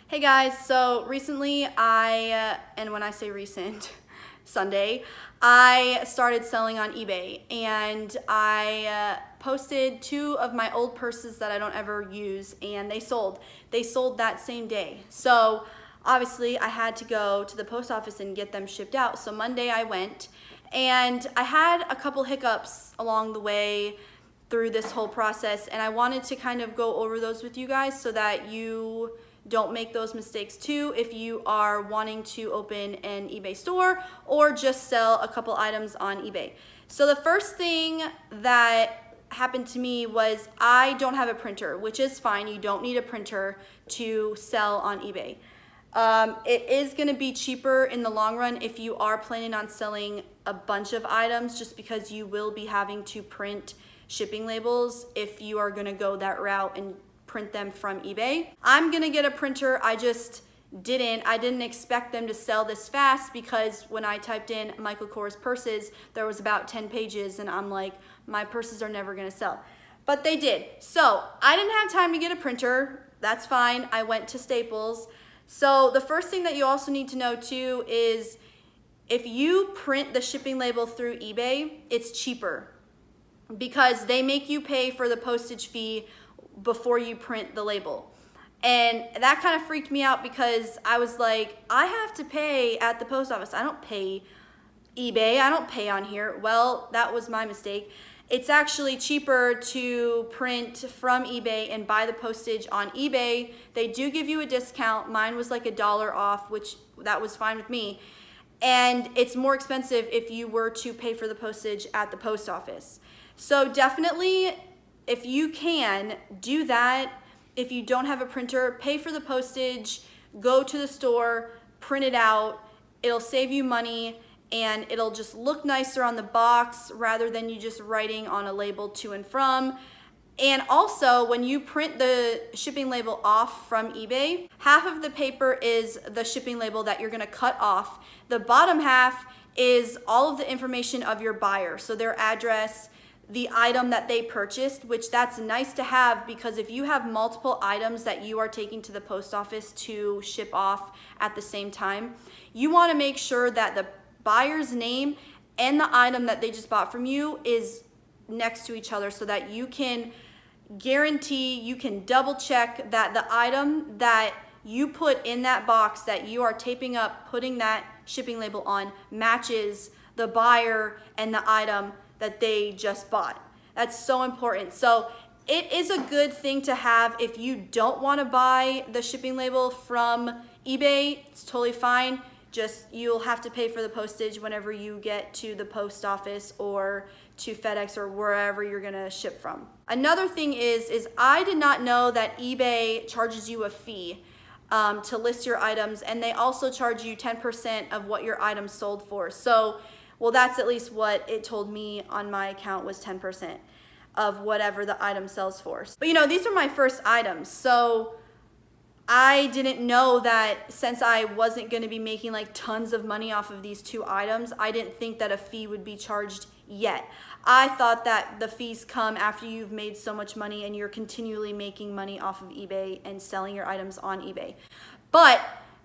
Hey guys, so recently and when I say recent, Sunday, I started selling on eBay, and I posted 2 of my old purses that I don't ever use, and they sold. They sold that same day. So obviously I had to go to the post office and get them shipped out. So Monday I went, and I had a couple hiccups along the way through this whole process, and I wanted to kind of go over those with you guys so that you don't make those mistakes too if you are wanting to open an eBay store or just sell a couple items on eBay. So the first thing that happened to me was I don't have a printer, which is fine. You don't need a printer to sell on eBay. It is going to be cheaper in the long run if you are planning on selling a bunch of items, just because you will be having to print shipping labels if you are going to go that route and print them from eBay. I'm gonna get a printer. I didn't expect them to sell this fast, because when I typed in Michael Kors purses, there was about 10 pages, and I'm like, my purses are never gonna sell. But they did. So I didn't have time to get a printer. That's fine. I went to Staples. So the first thing that you also need to know too is if you print the shipping label through eBay, it's cheaper because they make you pay for the postage fee before you print the label. And that kind of freaked me out, because I was like, I have to pay at the post office. I don't pay eBay. I don't pay on here. Well, that was my mistake. It's actually cheaper to print from eBay and buy the postage on eBay. They do give you a discount. Mine was like $1 off, which that was fine with me. And it's more expensive if you were to pay for the postage at the post office. So definitely, if you can, do that. If you don't have a printer, pay for the postage, go to the store, print it out. It'll save you money, and it'll just look nicer on the box rather than you just writing on a label to and from. And also, when you print the shipping label off from eBay, half of the paper is the shipping label that you're gonna cut off. The bottom half is all of the information of your buyer, so their address, the item that they purchased, which that's nice to have, because if you have multiple items that you are taking to the post office to ship off at the same time, you want to make sure that the buyer's name and the item that they just bought from you is next to each other, so that you can guarantee, you can double check that the item that you put in that box that you are taping up, putting that shipping label on, matches the buyer and the item that they just bought. That's so important. So it is a good thing to have. If you don't want to buy the shipping label from eBay, it's totally fine. Just, you'll have to pay for the postage whenever you get to the post office or to FedEx or wherever you're gonna ship from. Another thing is I did not know that eBay charges you a fee to list your items, and they also charge you 10% of what your item sold for. So, well, that's at least what it told me on my account, was 10% of whatever the item sells for. But you know, these are my first items, so I didn't know that since I wasn't going to be making like tons of money off of these 2 items, I didn't think that a fee would be charged yet. I thought that the fees come after you've made so much money and you're continually making money off of eBay and selling your items on eBay. But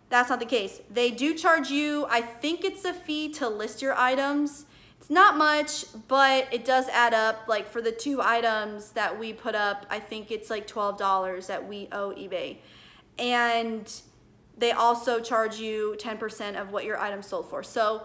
that's not the case. They do charge you, I think it's a fee to list your items. It's not much, but it does add up. Like for the 2 items that we put up, I think it's like $12 that we owe eBay. And they also charge you 10% of what your item sold for. So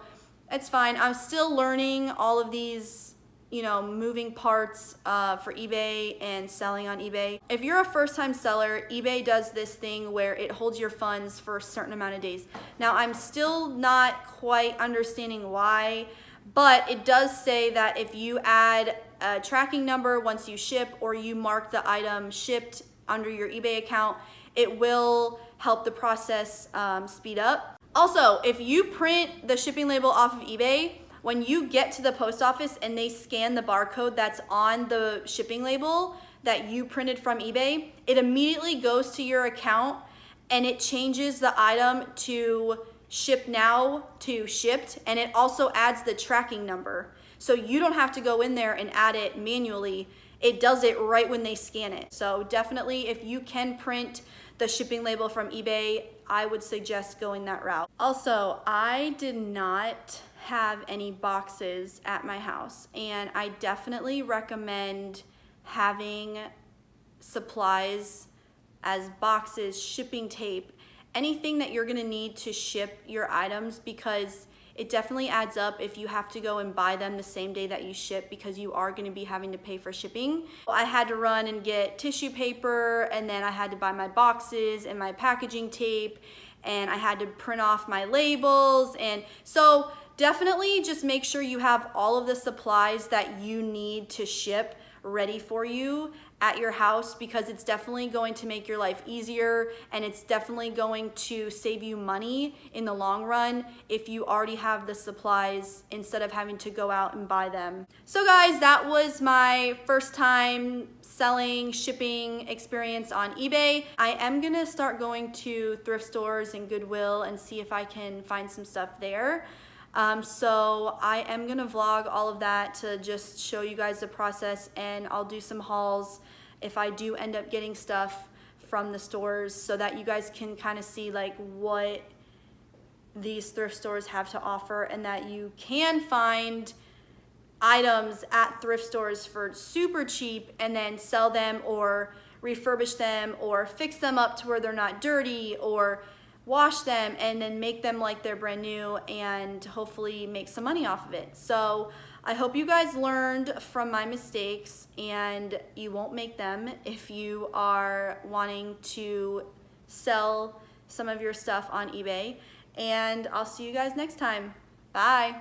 it's fine. I'm still learning all of these, you know, moving parts for eBay and selling on eBay. If you're a first-time seller, eBay does this thing where it holds your funds for a certain amount of days. Now, I'm still not quite understanding why, but it does say that if you add a tracking number once you ship, or you mark the item shipped under your eBay account, it will help the process speed up. Also, if you print the shipping label off of eBay, when you get to the post office and they scan the barcode that's on the shipping label that you printed from eBay, it immediately goes to your account and it changes the item to ship now to shipped, and it also adds the tracking number. So you don't have to go in there and add it manually. It does it right when they scan it. So definitely, if you can print the shipping label from eBay, I would suggest going that route. Also, I did not have any boxes at my house, and I definitely recommend having supplies as boxes, shipping tape, anything that you're gonna need to ship your items, because it definitely adds up if you have to go and buy them the same day that you ship, because you are gonna be having to pay for shipping. I had to run and get tissue paper, and then I had to buy my boxes and my packaging tape, and I had to print off my labels. And so definitely just make sure you have all of the supplies that you need to ship ready for you at your house, because it's definitely going to make your life easier, and it's definitely going to save you money in the long run if you already have the supplies instead of having to go out and buy them. So guys, that was my first time selling, shipping experience on eBay. I am gonna start going to thrift stores and Goodwill and see if I can find some stuff there. So I am gonna vlog all of that to just show you guys the process, and I'll do some hauls if I do end up getting stuff from the stores, so that you guys can kind of see like what these thrift stores have to offer, and that you can find items at thrift stores for super cheap and then sell them or refurbish them or fix them up to where they're not dirty, or wash them and then make them like they're brand new, and hopefully make some money off of it. So I hope you guys learned from my mistakes and you won't make them if you are wanting to sell some of your stuff on eBay. And I'll see you guys next time. Bye.